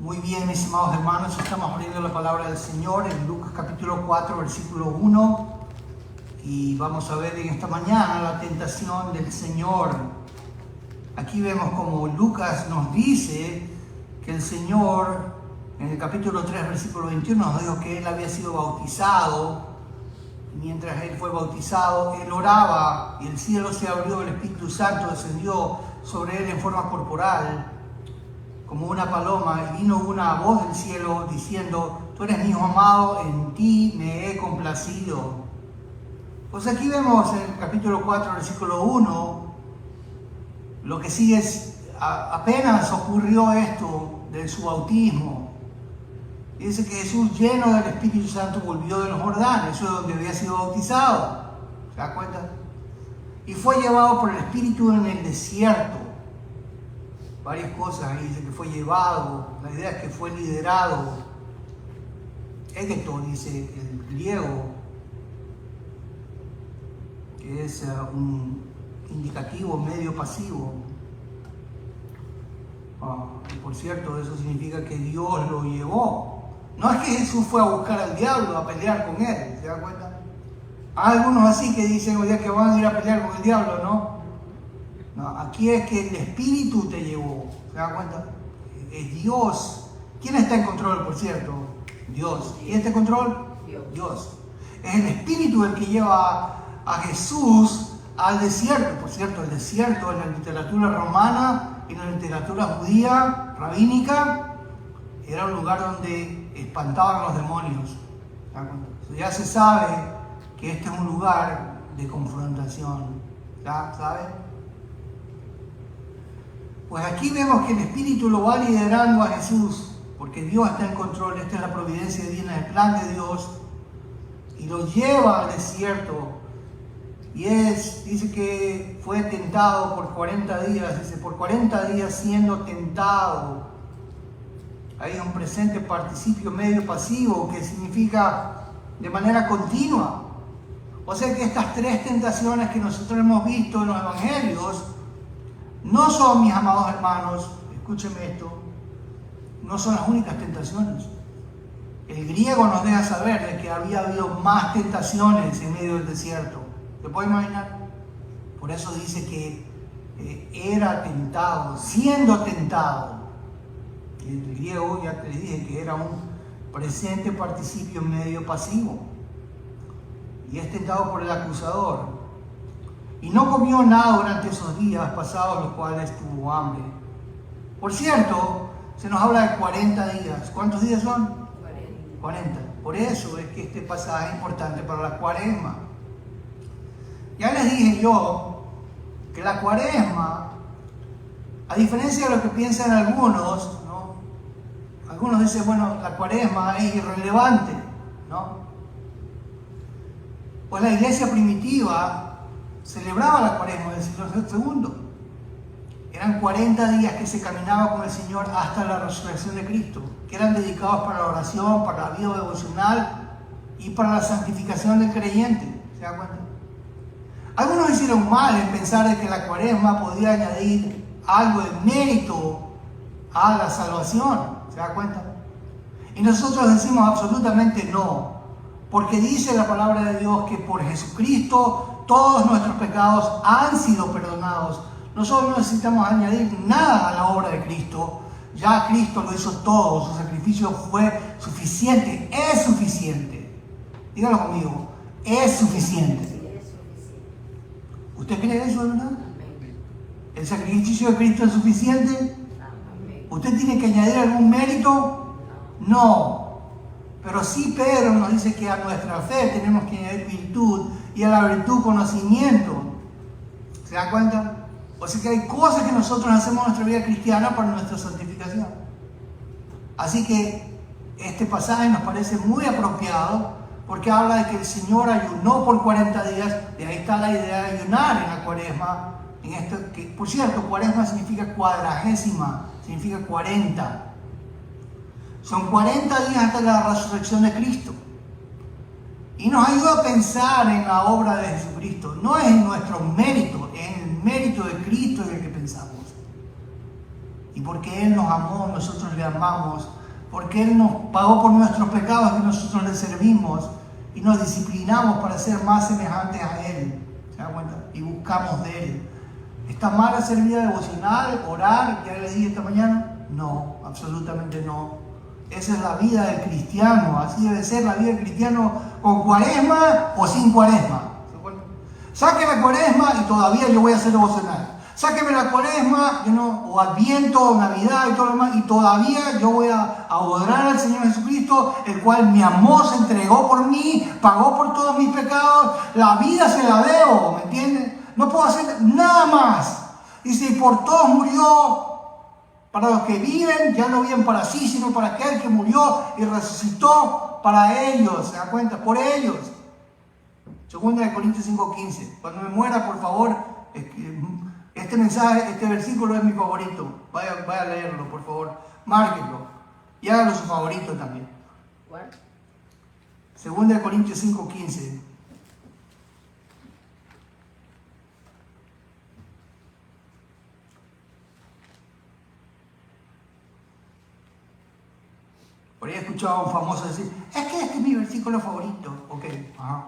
Muy bien, mis amados hermanos, estamos abriendo la palabra del Señor en Lucas capítulo 4, versículo 1. Y vamos a ver en esta mañana la tentación del Señor. Aquí vemos como Lucas nos dice que el Señor, en el capítulo 3, versículo 21, nos dijo que Él había sido bautizado. Mientras Él fue bautizado, Él oraba y el cielo se abrió, el Espíritu Santo descendió sobre Él en forma corporal, como una paloma, y vino una voz del cielo diciendo: tú eres mi hijo amado, en ti me he complacido. Pues aquí vemos en el capítulo 4, versículo 1, lo que sigue es, apenas ocurrió esto de su bautismo. Dice que Jesús, lleno del Espíritu Santo, volvió de los Jordán, eso es donde había sido bautizado. ¿Se da cuenta? Y fue llevado por el Espíritu en el desierto. Varias cosas ahí, dice que fue llevado, la idea es que fue liderado. Égeto, dice el griego, que es un indicativo medio pasivo. Y por cierto, eso significa que Dios lo llevó. No es que Jesús fue a buscar al diablo, a pelear con él, ¿se da cuenta? Hay algunos así que dicen hoy día que van a ir a pelear con el diablo, ¿no? No, aquí es que el Espíritu te llevó, ¿se da cuenta? Es Dios. ¿Quién está en control, por cierto? Dios. ¿Y este control? Dios. Es el Espíritu el que lleva a Jesús al desierto. Por cierto, el desierto en la literatura romana, en la literatura judía, rabínica, era un lugar donde espantaban a los demonios. Ya se sabe que este es un lugar de confrontación. ¿Ya sabe? Pues aquí vemos que el Espíritu lo va liderando a Jesús, porque Dios está en control. Esta es la providencia divina, el plan de Dios, y lo lleva al desierto. Y dice que fue tentado por 40 días, dice, por 40 días siendo tentado. Hay un presente participio medio pasivo que significa de manera continua. O sea que estas tres tentaciones que nosotros hemos visto en los evangelios no son, mis amados hermanos, escúchenme esto, no son las únicas tentaciones. El griego nos deja saber de que había habido más tentaciones en medio del desierto. ¿Se puede imaginar? Por eso dice que era tentado, siendo tentado. El griego, ya te dije, que era un presente participio medio pasivo. Y es tentado por el acusador. Y no comió nada durante esos días pasados, los cuales tuvo hambre. Por cierto, se nos habla de 40 días. ¿Cuántos días son? 40. Por eso es que este pasaje es importante para la cuaresma. Ya les dije yo que la cuaresma, a diferencia de lo que piensan algunos, ¿no? Algunos dicen, bueno, la cuaresma es irrelevante, ¿no? Pues la iglesia primitiva celebraba la cuaresma del siglo II. Eran 40 días que se caminaba con el Señor hasta la resurrección de Cristo, que eran dedicados para la oración, para la vida devocional y para la santificación del creyente. ¿Se da cuenta? Algunos hicieron mal en pensar de que la cuaresma podía añadir algo de mérito a la salvación. ¿Se da cuenta? Y nosotros decimos absolutamente no, porque dice la palabra de Dios que por Jesucristo todos nuestros pecados han sido perdonados. Nosotros no necesitamos añadir nada a la obra de Cristo. Ya Cristo lo hizo todo, su sacrificio fue suficiente, es suficiente. Dígalo conmigo, es suficiente. ¿Usted cree eso, verdad? ¿El sacrificio de Cristo es suficiente? ¿Usted tiene que añadir algún mérito? No. Pero sí Pedro nos dice que a nuestra fe tenemos que añadir virtud, y a la virtud conocimiento. ¿Se da cuenta? O sea que hay cosas que nosotros hacemos en nuestra vida cristiana para nuestra santificación. Así que este pasaje nos parece muy apropiado, porque habla de que el Señor ayunó por 40 días. De ahí está la idea de ayunar en la cuaresma. Que, por cierto, cuaresma significa cuadragésima, significa 40. Son 40 días hasta la resurrección de Cristo. Y nos ayuda a pensar en la obra de Jesucristo. No es en nuestro mérito, es en el mérito de Cristo en el que pensamos. Y porque Él nos amó, nosotros le amamos, porque Él nos pagó por nuestros pecados y nosotros le servimos y nos disciplinamos para ser más semejantes a Él. ¿Se da cuenta? Y buscamos de Él. ¿Está mal hacer vida devocional, orar, ya les dije esta mañana? No, absolutamente no. Esa es la vida del cristiano, así debe ser la vida del cristiano, con cuaresma o sin cuaresma. Sáqueme cuaresma y todavía yo voy a hacer devocional. Sáqueme la cuaresma, o Adviento, o Navidad y todo lo demás, y todavía yo voy a adorar al Señor Jesucristo, el cual me amó, se entregó por mí, pagó por todos mis pecados. La vida se la debo, ¿me entienden? No puedo hacer nada más. Dice, y por todos murió. Para los que viven, ya no viven para sí, sino para aquel que murió y resucitó para ellos. ¿Se da cuenta? Por ellos. 2 Corintios 5:15. Cuando me muera, por favor, este mensaje, este versículo es mi favorito. Vaya a leerlo, por favor. Márquenlo. Y hágalo su favorito también. ¿Cuál? 2 Corintios 5:15. Por ahí he escuchado a un famoso decir, es que este es mi versículo favorito. Ok, ajá.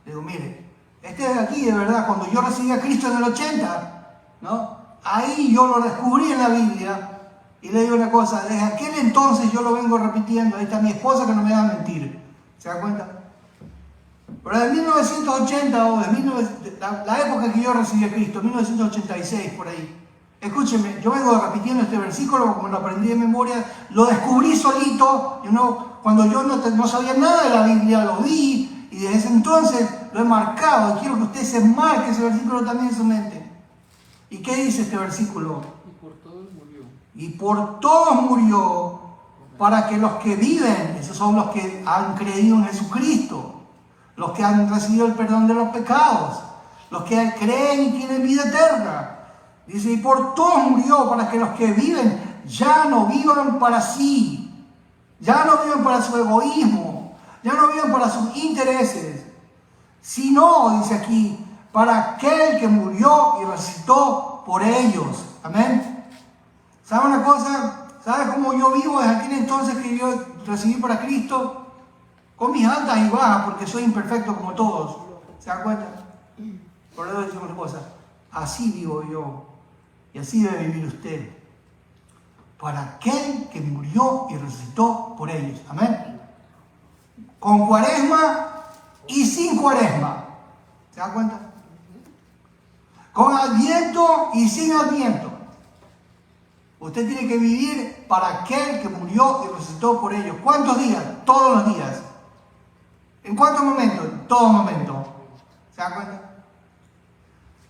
Le digo, mire, este de aquí, de verdad, cuando yo recibí a Cristo en el 80, ¿no? Ahí yo lo descubrí en la Biblia. Y le digo una cosa, desde aquel entonces yo lo vengo repitiendo. Ahí está mi esposa que no me va a mentir. ¿Se da cuenta? Pero de 1980 o de la época que yo recibí a Cristo, 1986, por ahí. Escúchenme, yo vengo repitiendo este versículo, como lo aprendí de memoria, lo descubrí solito, cuando yo no sabía nada de la Biblia, lo vi, y desde ese entonces lo he marcado, y quiero que usted se marque ese versículo también en su mente. ¿Y qué dice este versículo? Y por todos murió. Y por todos murió, para que los que viven, esos son los que han creído en Jesucristo, los que han recibido el perdón de los pecados, los que creen y tienen vida eterna. Dice, y por todos murió, para que los que viven ya no vivan para sí, ya no vivan para su egoísmo, ya no vivan para sus intereses, sino, dice aquí, para aquel que murió y resucitó por ellos. Amén. ¿Sabe una cosa? ¿Sabe cómo yo vivo desde aquel entonces que yo recibí para Cristo? Con mis altas y bajas, porque soy imperfecto como todos. ¿Se dan cuenta? Por eso decimos una cosa. Así vivo yo. Y así debe vivir usted. Para aquel que murió y resucitó por ellos. Amén. Con cuaresma y sin cuaresma. ¿Se da cuenta? Con Adviento y sin Adviento. Usted tiene que vivir para aquel que murió y resucitó por ellos. ¿Cuántos días? Todos los días. ¿En cuántos momentos? En todo momento. ¿Se da cuenta?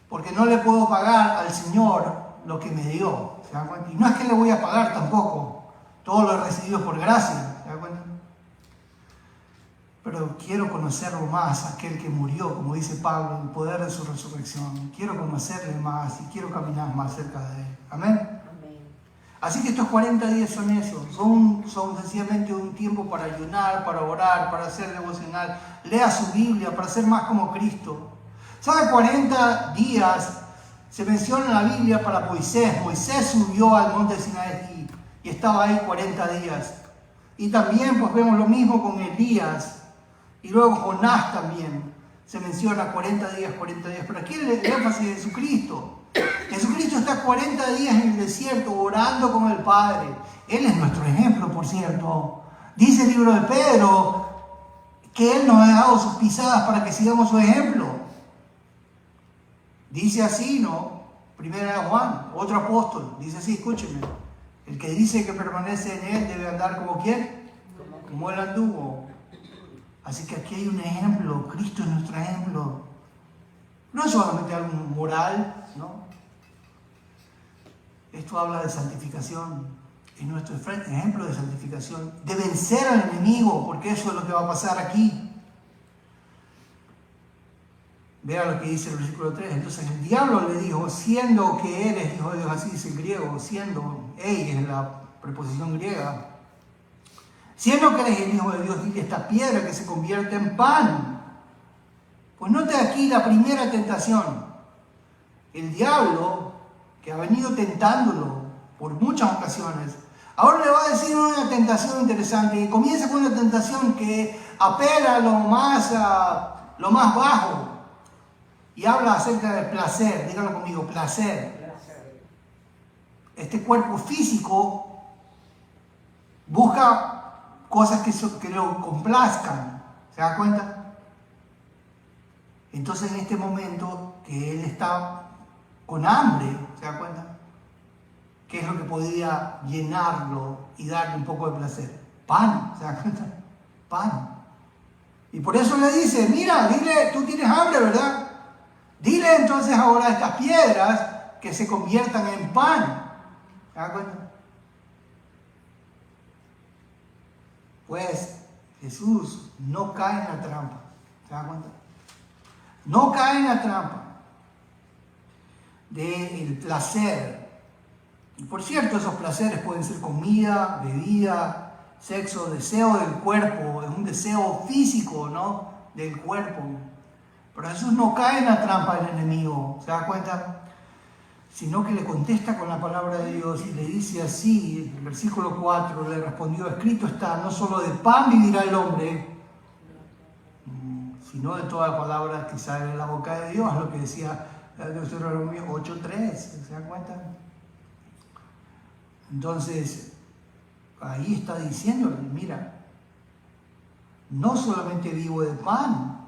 Porque no le puedo pagar al Señor lo que me dio. ¿Se da cuenta? Y no es que le voy a pagar tampoco. Todo lo he recibido por gracia. ¿Se da cuenta? Pero quiero conocerlo más, aquel que murió, como dice Pablo, en el poder de su resurrección. Quiero conocerle más y quiero caminar más cerca de él. Amén. Así que estos 40 días son eso, son sencillamente un tiempo para ayunar, para orar, para hacer devocional. Lea su Biblia para ser más como Cristo. ¿Sabe? 40 días se menciona en la Biblia para Moisés. Moisés subió al monte Sinaí y estaba ahí 40 días. Y también pues vemos lo mismo con Elías. Y luego Jonás también. Se menciona 40 días. Pero aquí el énfasis de Jesucristo. Jesucristo está 40 días en el desierto orando con el Padre. Él es nuestro ejemplo, por cierto. Dice el libro de Pedro que Él nos ha dado sus pisadas para que sigamos su ejemplo. Dice así, ¿no? Primera de Juan, otro apóstol, dice así, escúchenme. El que dice que permanece en Él debe andar como ¿quién? Como Él anduvo. Así que aquí hay un ejemplo. Cristo es nuestro ejemplo. No es solamente algo moral, ¿no? Esto habla de santificación. Es nuestro ejemplo de santificación. De vencer al enemigo, porque eso es lo que va a pasar aquí. Vea lo que dice el versículo 3. Entonces el diablo le dijo, siendo que él es hijo de Dios, así dice el griego, siendo, es la preposición griega. Siendo que él es el hijo de Dios, dile esta piedra que se convierte en pan. Pues note aquí la primera tentación. El diablo, que ha venido tentándolo por muchas ocasiones. Ahora le va a decir una tentación interesante, y comienza con una tentación que apela a lo más bajo y habla acerca del placer. Díganlo conmigo, placer. Este cuerpo físico busca cosas que lo complazcan, ¿se da cuenta? Entonces en este momento que él está con hambre, ¿se da cuenta? ¿Qué es lo que podía llenarlo y darle un poco de placer? Pan, ¿se da cuenta? Pan. Y por eso le dice, mira, dile, tú tienes hambre, ¿verdad? Dile entonces ahora a estas piedras que se conviertan en pan. ¿Se da cuenta? Pues Jesús no cae en la trampa. ¿Se da cuenta? No cae en la trampa del placer. Y por cierto, esos placeres pueden ser comida, bebida, sexo, deseo del cuerpo, es un deseo físico, ¿no? Del cuerpo. Pero Jesús no cae en la trampa del enemigo, ¿se da cuenta? Sino que le contesta con la palabra de Dios y le dice así, en el versículo 4, le respondió, escrito está, no solo de pan vivirá el hombre, sino de toda palabra que sale de la boca de Dios, lo que decía Deuteronomio 8:3, ¿se dan cuenta? Entonces, ahí está diciéndole, mira, no solamente vivo de pan,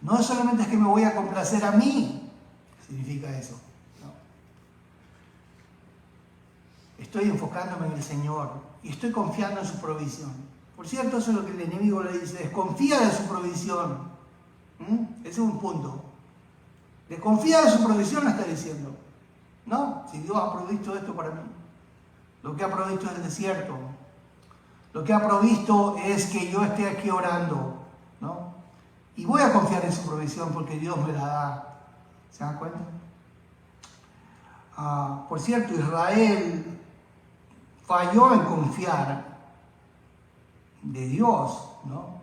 no solamente es que me voy a complacer a mí, ¿qué significa eso? No. Estoy enfocándome en el Señor y estoy confiando en su provisión. Por cierto, eso es lo que el enemigo le dice, desconfía de su provisión. Ese es un punto. Desconfía de su provisión, le está diciendo. No, si Dios ha provisto esto para mí. Lo que ha provisto es el desierto. Lo que ha provisto es que yo esté aquí orando, ¿no? Y voy a confiar en su provisión porque Dios me la da. ¿Se dan cuenta? Por cierto, Israel falló en confiar de Dios, ¿no?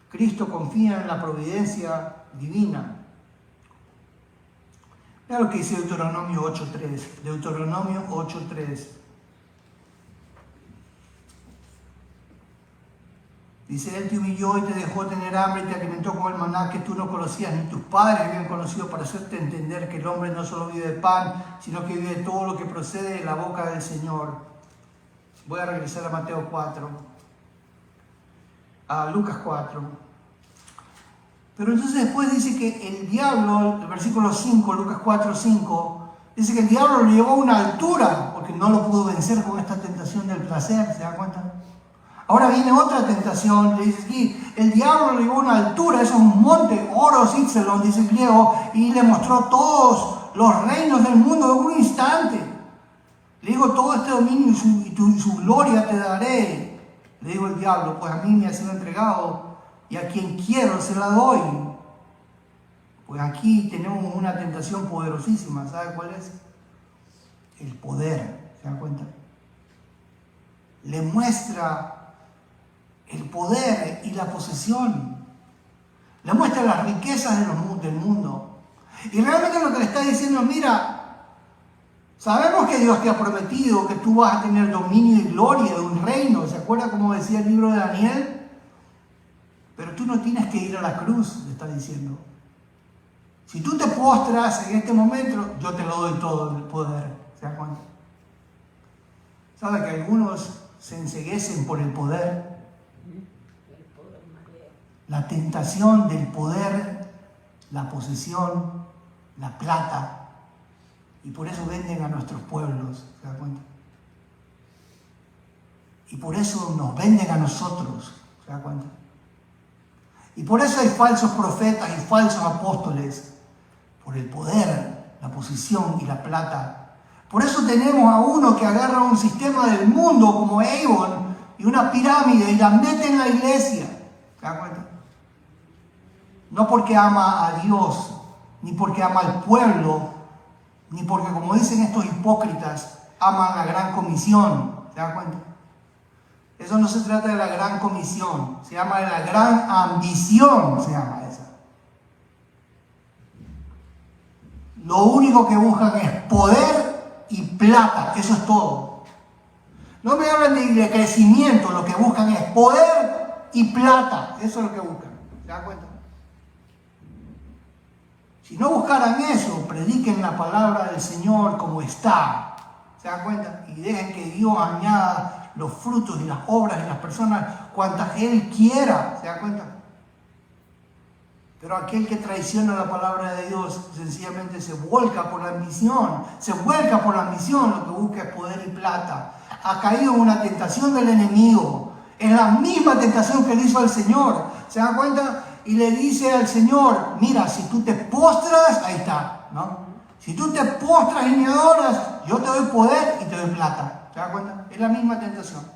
Cristo confía en la providencia divina. Mira lo que dice Deuteronomio 8:3. Deuteronomio 8:3. Dice, Él te humilló y te dejó tener hambre y te alimentó con el maná que tú no conocías ni tus padres habían conocido para hacerte entender que el hombre no solo vive de pan, sino que vive de todo lo que procede de la boca del Señor. Voy a regresar a Mateo 4. A Lucas 4. Pero entonces después dice que el diablo, el versículo 5, Lucas 4:5, dice que el diablo lo llevó a una altura porque no lo pudo vencer con esta tentación del placer, ¿se da cuenta? Ahora viene otra tentación, le dice aquí, el diablo lo llevó a una altura, eso es un monte, Oros Ixelon, dice el griego, y le mostró todos los reinos del mundo en un instante. Le digo, todo este dominio y su gloria te daré. Le digo el diablo, pues a mí me ha sido entregado y a quien quiero se la doy. Pues aquí tenemos una tentación poderosísima, ¿sabe cuál es? El poder, ¿se dan cuenta? Le muestra el poder y la posesión. Le muestra las riquezas del mundo. Y realmente lo que le está diciendo, mira, sabemos que Dios te ha prometido que tú vas a tener dominio y gloria de un reino. ¿Se acuerda cómo decía el libro de Daniel? Pero tú no tienes que ir a la cruz, le está diciendo. Si tú te postras en este momento, yo te lo doy todo el poder. ¿Se dan cuenta? ¿Sabe que algunos se enceguecen por el poder? La tentación del poder, la posesión, la plata. Y por eso venden a nuestros pueblos, ¿se dan cuenta? Y por eso nos venden a nosotros, ¿se dan cuenta? Y por eso hay falsos profetas y falsos apóstoles, por el poder, la posición y la plata. Por eso tenemos a uno que agarra un sistema del mundo como Avon y una pirámide y la mete en la iglesia, ¿se dan cuenta? No porque ama a Dios, ni porque ama al pueblo, ni porque, como dicen estos hipócritas, aman la gran comisión. ¿Se dan cuenta? Eso no se trata de la gran comisión, se llama de la gran ambición, se llama esa. Lo único que buscan es poder y plata. Eso es todo. No me hablan de crecimiento, lo que buscan es poder y plata. Eso es lo que buscan. ¿Se dan cuenta? Si no buscaran eso, prediquen la palabra del Señor como está. ¿Se dan cuenta? Y dejen que Dios añada los frutos y las obras de las personas cuantas Él quiera. ¿Se dan cuenta? Pero aquel que traiciona la palabra de Dios sencillamente se vuelca por la ambición. Se vuelca por la ambición, lo que busca es poder y plata. Ha caído en una tentación del enemigo. Es la misma tentación que le hizo al Señor. ¿Se dan cuenta? Y le dice al Señor, mira, si tú te postras, ahí está, ¿no? Si tú te postras y me adoras, yo te doy poder y te doy plata. ¿Se dan cuenta? Es la misma tentación.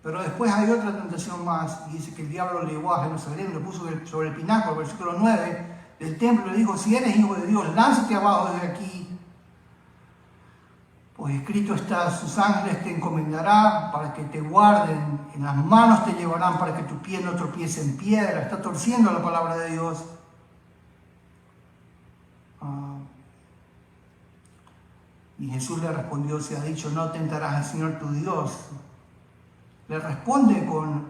Pero después hay otra tentación más, y dice que el diablo le llevó a Jerusalén, lo puso sobre el pináculo, versículo 9 del templo, le dijo, si eres hijo de Dios, lánzate abajo de aquí. Pues escrito está, sus ángeles te encomendarán para que te guarden, en las manos te llevarán para que tu pie no tropiece en piedra. Está torciendo la palabra de Dios. Y Jesús le respondió, se ha dicho, no tentarás al Señor tu Dios. Le responde con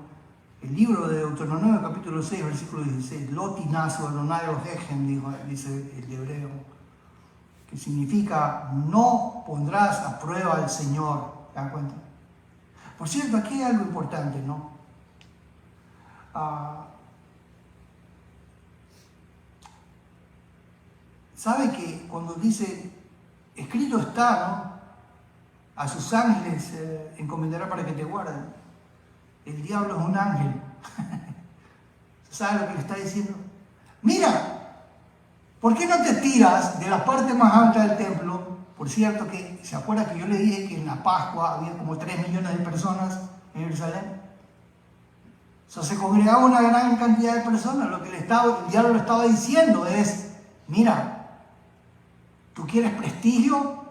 el libro de Deuteronomio capítulo 6, versículo 16, Lo tinazo Adonai Elohechem, dice el hebreo, que significa no pondrás a prueba al Señor. ¿Se dan cuenta? Por cierto, aquí hay algo importante, ¿no? ¿Sabe que cuando dice, escrito está, ¿no? A sus ángeles encomendará para que te guarden? El diablo es un ángel. ¿Sabe lo que le está diciendo? Mira, ¿por qué no te tiras de la parte más alta del templo? Por cierto, que ¿se acuerda que yo le dije que en la Pascua había como 3 millones de personas en Jerusalén? Se congregaba una gran cantidad de personas. Lo que el diablo le estaba diciendo es, mira, ¿tú quieres prestigio?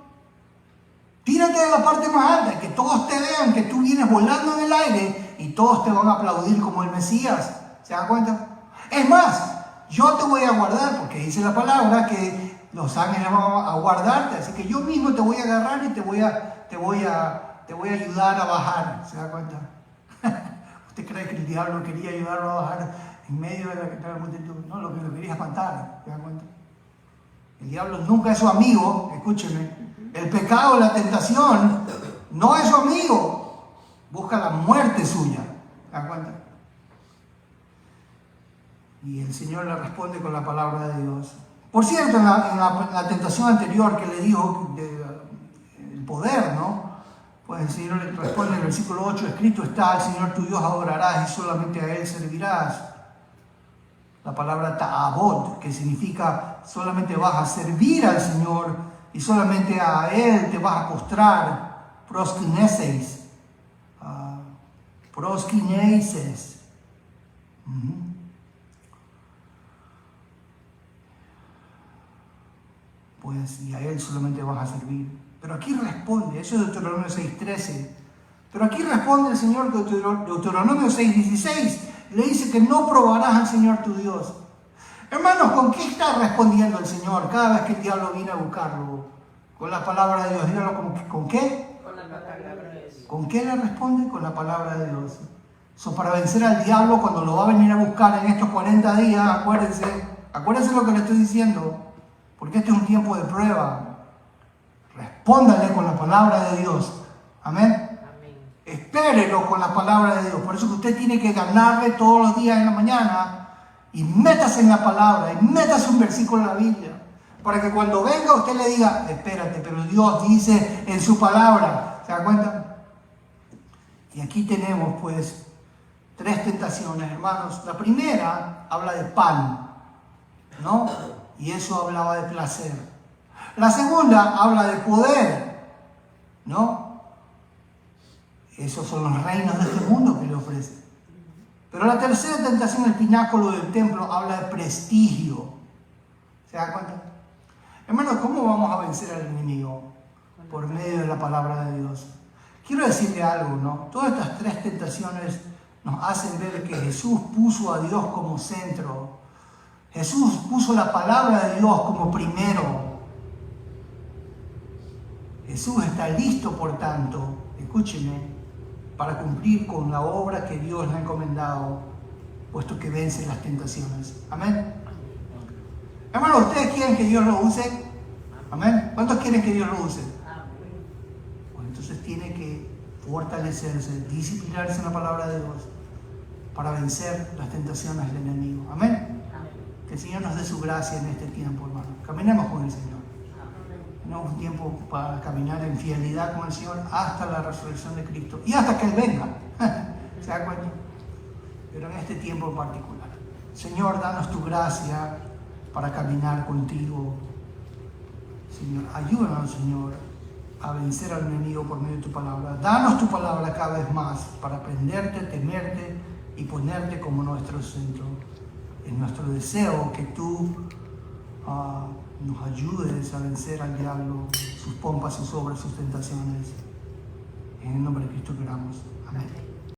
Tírate de la parte más alta, que todos te vean que tú vienes volando en el aire y todos te van a aplaudir como el Mesías. ¿Se dan cuenta? Es más, yo te voy a guardar, porque dice la palabra que los ángeles van a guardarte, así que yo mismo te voy a agarrar y te voy a ayudar a bajar. ¿Se da cuenta? ¿Usted cree que el diablo quería ayudarlo a bajar en medio de la multitud? No, lo que lo quería es matar. ¿Se da cuenta? El diablo nunca es su amigo, escúcheme. El pecado, la tentación, no es su amigo. Busca la muerte suya. ¿Se da cuenta? Y el Señor le responde con la palabra de Dios. Por cierto, en la tentación anterior que le dijo el poder, ¿no? Pues el Señor le responde en el versículo 8, escrito está, al Señor tu Dios adorarás y solamente a Él servirás. La palabra ta'abod, que significa solamente vas a servir al Señor y solamente a Él te vas a postrar. Proskineses. Proskineses. Pues y a Él solamente vas a servir. Pero aquí responde, eso es Deuteronomio 6:13. Pero aquí responde el Señor, Deuteronomio 6:16. Le dice que no probarás al Señor tu Dios. Hermanos, ¿con qué está respondiendo el Señor cada vez que el diablo viene a buscarlo? Con la palabra de Dios. Dígalo, ¿con qué? Con la palabra de Dios. ¿Con qué le responde? Con la palabra de Dios. Eso para vencer al diablo cuando lo va a venir a buscar en estos 40 días, acuérdense lo que le estoy diciendo, porque este es un tiempo de prueba. Respóndale con la palabra de Dios. Amén. Espérelo con la palabra de Dios. Por eso que usted tiene que ganarle todos los días en la mañana y métase en la palabra y métase un versículo en la Biblia. Para que cuando venga usted le diga, espérate, pero Dios dice en su palabra. ¿Se da cuenta? Y aquí tenemos pues 3 tentaciones, hermanos. La primera habla de pan, ¿no? Y eso hablaba de placer. La segunda habla de poder, ¿no? Esos son los reinos de este mundo que le ofrece. Pero la tercera tentación, el pináculo del templo, habla de prestigio. ¿Se da cuenta? Hermanos, ¿cómo vamos a vencer al enemigo? Por medio de la palabra de Dios. Quiero decirle algo, ¿no? Todas estas 3 tentaciones nos hacen ver que Jesús puso a Dios como centro. Jesús puso la palabra de Dios como primero. Jesús está listo, por tanto, escúcheme, para cumplir con la obra que Dios le ha encomendado, puesto que vence las tentaciones. Amén. Hermanos, ¿ustedes quieren que Dios lo use? Amén. ¿Cuántos quieren que Dios lo use? Bueno, entonces tiene que fortalecerse, disciplinarse en la palabra de Dios para vencer las tentaciones del enemigo. Amén. Que el Señor nos dé su gracia en este tiempo, hermano. Caminemos con el Señor. Tenemos un tiempo para caminar en fidelidad con el Señor hasta la resurrección de Cristo y hasta que Él venga. ¿Se da cuenta? Pero en este tiempo en particular. Señor, danos tu gracia para caminar contigo. Señor, ayúdanos, Señor, a vencer al enemigo por medio de tu palabra. Danos tu palabra cada vez más para aprenderte, temerte y ponerte como nuestro centro. Es nuestro deseo que tú nos ayudes a vencer al diablo, sus pompas, sus obras, sus tentaciones. En el nombre de Cristo oramos. Amén.